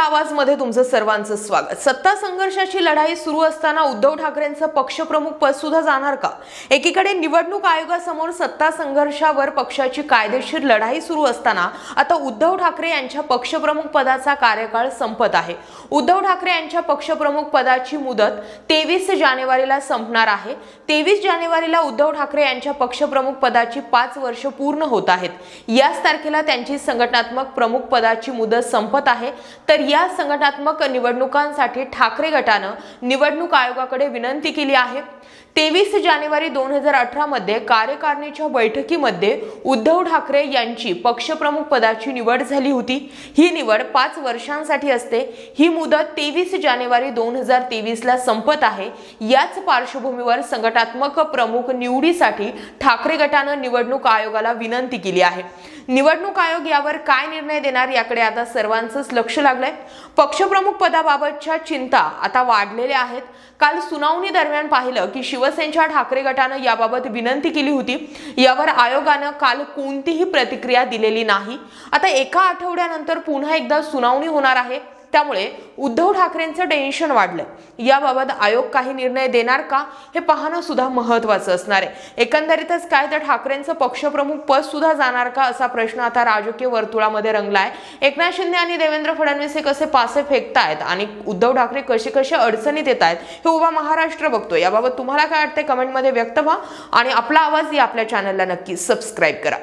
आवाज मध्ये तुमचं सर्वांचं स्वागत। सत्ता संघर्षाची लढाई सुरू असताना उद्धव ठाकरेंचं पक्षप्रमुख पद सुद्धा जाणार का? एकीकडे निवडणूक आयोगासमोर सत्ता संघर्षावर पक्षाची कायदेशीर लढाई सुरू असताना आता उद्धव ठाकरे यांच्या पक्षप्रमुख पदाचा कार्यकाळ संपत आहे। उद्धव ठाकरे यांच्या पक्षप्रमुख पदाची मुदत 23 जानेवारीला संपणार आहे। 23 जानेवारीला उद्धव ठाकरे यांच्या पक्षप्रमुख पदाची 5 वर्ष पूर्ण होत आहेत। याच तारखेला त्यांची संघटनात्मक प्रमुख पदाची मुदत संपत आहे। तर या संघटनात्मक निवडणुकांसाठी ठाकरे गटाने निवडणूक आयोगाकडे विनंती केली आहे। 23 जानेवारी 2018 मध्ये कार्यकारिणीच्या बैठकीमध्ये उद्धव ठाकरे यांची पक्षप्रमुख पदाची निवड झाली होती। ही निवड 5 वर्षांसाठी असते। ही मुदत 23 जानेवारी 2023 ला संपत आहे। याच पार्श्वभूमीवर संघटनात्मक प्रमुख निवडीसाठी ठाकरे गटाने निवडणूक आयोगाला विनंती केली आहे। निवडणूक आयोग यावर काय निर्णय देणार याकडे आता सर्वांचंच लक्ष लागलंय। पक्षप्रमुख पदाबाबतच्या चिंता आता वाढलेल्या आहेत। काल सुनावणी दरम्यान पाहिलं की शिवसेनेच्या ठाकरे गटाने याबाबत विनंती केली होती। यावर आयोगाने काल कोणतीही प्रतिक्रिया दिलेली नाही। आता एका आठवड्यानंतर पुन्हा एकदा सुनावणी होणार आहे। त्यामुळे उद्धव ठाकरेंचं टेन्शन वाढलं। याबाबत आयोग काही निर्णय देणार का हे पाहणं सुद्धा महत्त्वाचं असणार आहे। एकंदरीतच काय तर ठाकरेंचं पक्षप्रमुख पद सुद्धा जाणार का असा प्रश्न आता राजकीय वर्तुळामध्ये रंगलाय। एकनाथ शिंदे आणि देवेंद्र फडणवीस हे कसे पासे फेकतायत आणि उद्धव ठाकरे कसे अडचणीत येत आहेत हे उभा महाराष्ट्र बघतो। याबाबत तुम्हाला काय वाटतंय कमेंटमध्ये व्यक्त व्हा आणि आपला आवाज या आपल्या चॅनलला नक्की सबस्क्राइब करा।